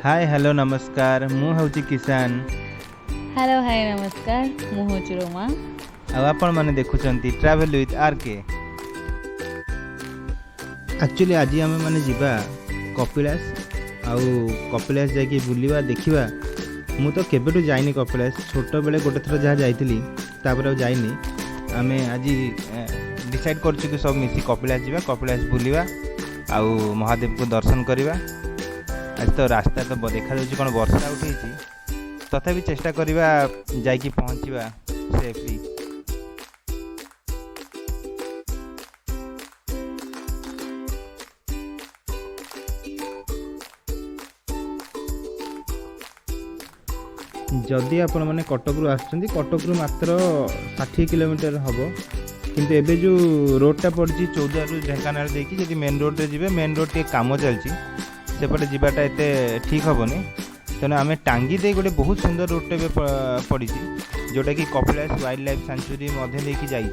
Hi hello नमस्कार मु हूँ किसान। हेलो हाय नमस्कार मु हूँ रोमा। आपण मैंने देखुंत ट्रैवल विथ आरके। एक्चुअली आज आम मैंने जीवा कपिलाश आउ कपिलाश जाकि बुलवा देखा। मु तो केबेठू जाइनी कपिलाश, छोट बेले गोटे थर जहाँ जाइली तापर जाइनी। आम आज डिसाइड करछु कि सब मिसी कपिलाश जीवा, कपिलाश बुलवा आउ महादेव को दर्शन करवा। आज तो रास्ता तो देखा कौन वर्षा उठे तथापि चेष्टा करवा जाइकी पहुँचवा सेफली। जदि आपण मैंने कटक रु आसुचंदी, कटक रु मात्र 60 किलोमीटर हम, किंतु एबे जो रोडटा पड़ी चौद्वार रु ढेंकानाल देखी जब मेन रोड रे जिबे, मेन रोड टे काम चलती सेपटे जीवाटा एते ठीक हेनी। तेणु आम टांगी दे गोटे बहुत सुंदर रोडटे पड़ी जोटा कि कपिलाश वाइल्ड लाइफ सेंचुरी मध्य देकी जाइए।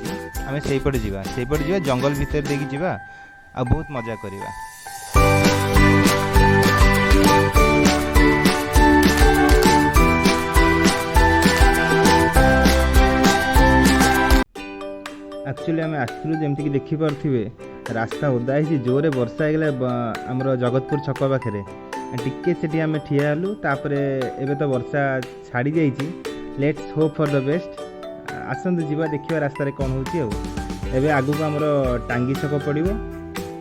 आम सेपटे जीवा जंगल भितर देकी जीवा आ बहुत मजा करवा। एक्चुअली आम आसलु जमती देखिपे रास्ता ओदा है, जोरे वर्षा होगला आमर जगतपुर छक पाखे टिके से आम ठिया हेलु। तापर एबे तो वर्षा छाड़ी जाइए। Let's hope for the best. आसतु जीवा देखिए रास्तार कौन होबे। आगु को आमर टांगी छक पड़ो,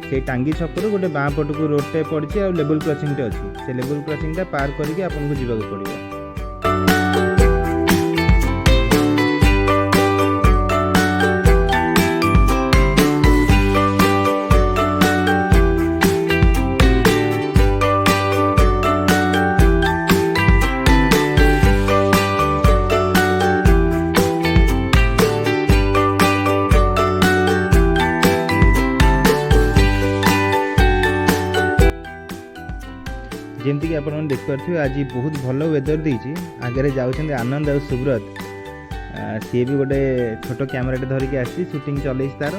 से टांगी छक गोटे बाँ पट को रोडटे पड़ी और लेवल क्रॉसिंग अच्छी। से लेवल क्रॉसिंग पार करके आपको जीवाक पड़ो। जमती आप देखिपे आज बहुत भल वेदर देती। आगे जाऊँ आनंद आ सुब्रत, सी भी गोटे छोट कैमेराटे धरिकी आसी शूटिंग चल तार।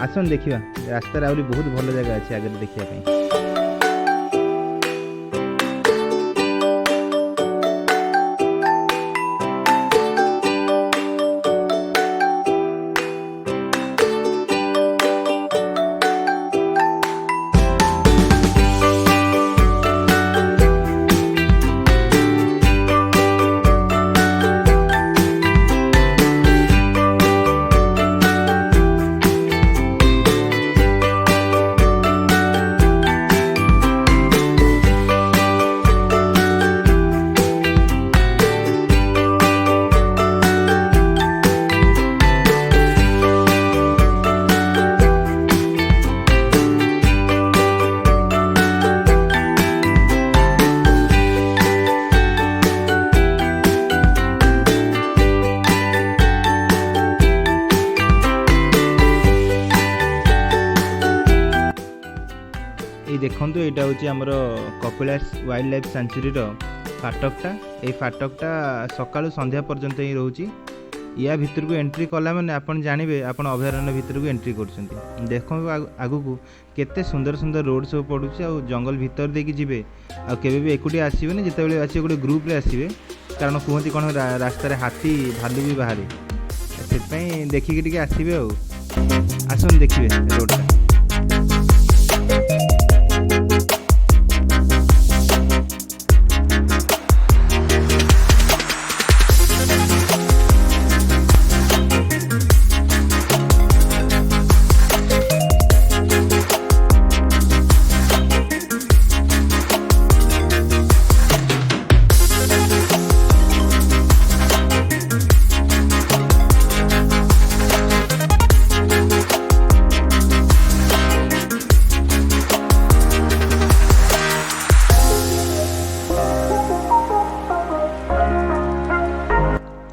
आसन देखा रास्तार आहरी बहुत भल जगह अच्छे आगे देखा। देखो यहाँ हूँ आमर कपिलाश वाइल्ड लाइफ सेंचुरी फाटकटा। ये फाटकटा सकाळु संध्या पर्यंत ही रोचे। या भितर को एंट्री कला मैंने आपन जानवे आप अभयारण्य भितर को एंट्री कर। देखो आगु को केते सुंदर सुंदर रोड सब पड़ू आ जंगल भितर देकी जीवे। आबे भी एकुटिया आसबेनि, जिते आस गोटे ग्रुप रे आसबे, कारण कहते कौन रास्तार हाथी भालू भी बाहर से देखिकी आसबे। आसन देखिए रोडटा।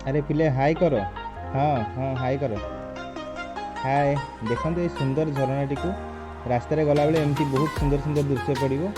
अरे पिले हाई करो। हाँ हाँ हाई करो, हाय। देखो ये सुंदर झरनाटी को रास्तार गला बेले एमती बहुत सुंदर सुंदर दृश्य पड़ो।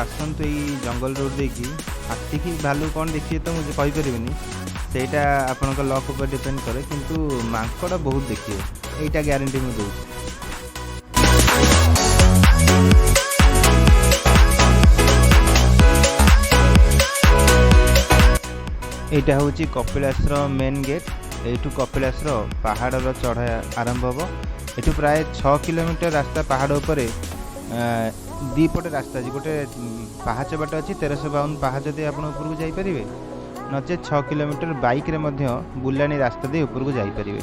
आसतु यही जंगल रोड देखी हाथी की भालू कौन देखिए तो मुझे कहीपरि सेटा आपण लक ऊपर डिपेंड करे किंतु मांकड़ बहुत देखिए यहीटा ग्यारंटी मुझे दूँ। यहाँ हूँ कपिलाश मेन गेट यू कपिलाश पहाड़ चढ़ा आरंभ हम यू प्राय 6 किलोमीटर रास्ता पहाड़ उपर दीपटे रास्ता अच्छी गोटे पाहाच बाट अच्छी 1352 पाहाच दे आप उपरको जापरें नचे 6 किलोमीटर बाइक रे बुलाणी रास्ता दे उपरको जापरें।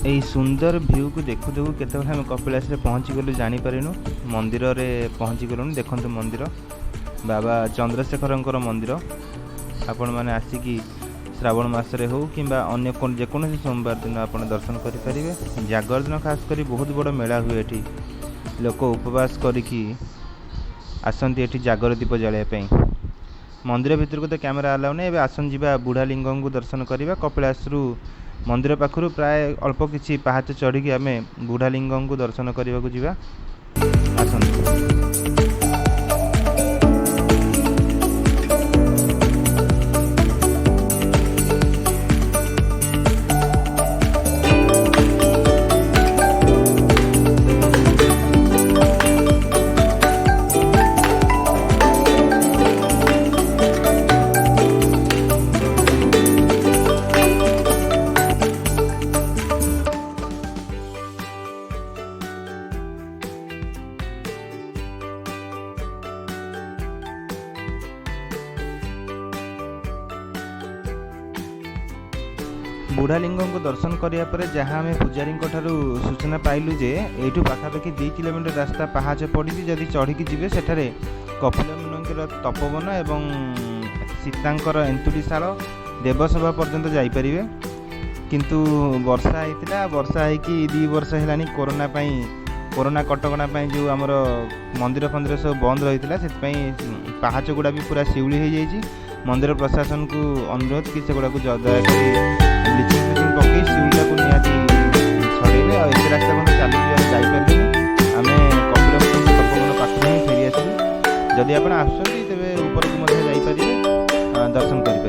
यही सुंदर व्यू को देखु देखु केते आम कपिलाश पहुँची गलु जानीपारूँ मंदिर में पहुँची गलु देखु मंदिर बाबा चंद्रशेखर मंदिर आपण मैंने आसिकी श्रावण मसरे हो कि अन्य जेकोसी सोमवार दिन आप दर्शन करेंगे। जागर दिन खास कर बहुत बड़ मेला हुए ये लोक उपवास करी आसती ये जागर दीप जलायापी मंदिर भितर को तो कैमेरा अलाउ नहीं। आसन जा बुढ़ा लिंग को दर्शन करवा कपिलाश मंदिर पाखु प्राय अल्प किसी पहाच चढ़ी आम बुढ़ा लिंग को दर्शन करने को जीवा आसन। बुढ़ा लिंग को दर्शन कराया जहाँ आम पूजारी सूचना पाइलु जे यू पाखापाखि 2 किलोमीटर रास्ता पहाच पड़ी जदि चढ़ी जी से कपिल मुनिर तपोवन एवं सीतांकर एंतुड़ीशाल देवसभा पर्यंत जापरें किंतु वर्षा होता वर्षा होगी 2 वर्ष है कोरोना कटकणा जो आमर मंदिर फंदिर सब बंद रही है पहाच गुड़ा भी पूरा शिउली हो जाए। मंदिर प्रशासन को अनुरोध कि सेगुड़ा को दयाकोरी ब्लीचिंग फ्लिचिंग पकई शिउलीटा को निहाती छड़ेले और एत रास्ता चली जापारे आम कपिल तपोवन पाखु ही फेरी आसलु जदि आप आसुँच तेरे ऊपर को जापारे दर्शन करें।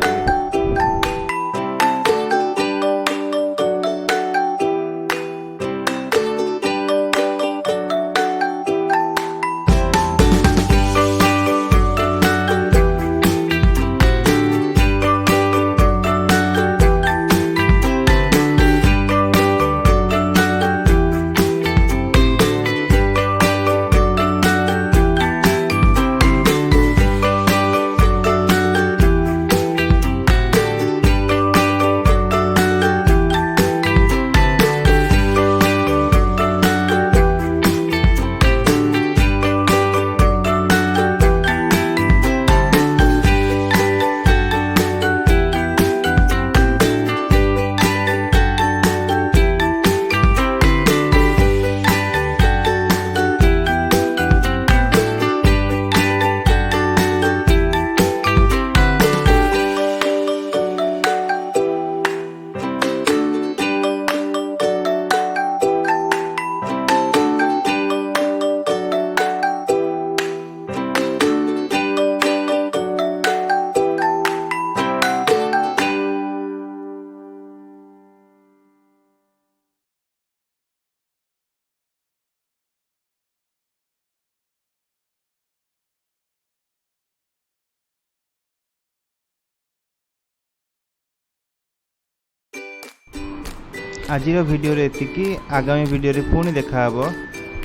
आज वीडियो ये आगामी वीडियो पुणी देखा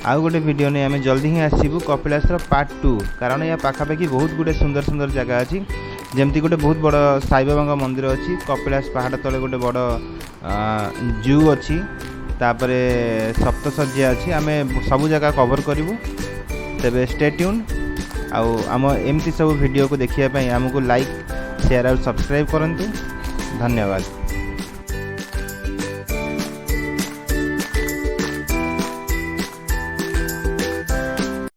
आउ गोटे वीडियो नहीं आम जल्दी ही आसबू कपिलाश पार्ट 2 कारण या पाखापाखि बहुत गुटे सुंदर सुंदर जगह अच्छी जमती गोटे बहुत बड़ साई बाबा मंदिर अच्छी कपिलाश पहाड़ तले गोटे बड़ जू अच्छी तापरे सप्तशଯ୍ୟା अच्छी आम सब जगह कवर करूँ तेरे स्टे ट्यून आम एमती सब वीडियो को देखिए आमको लाइक शेयर और सब्सक्राइब करूँ। धन्यवाद।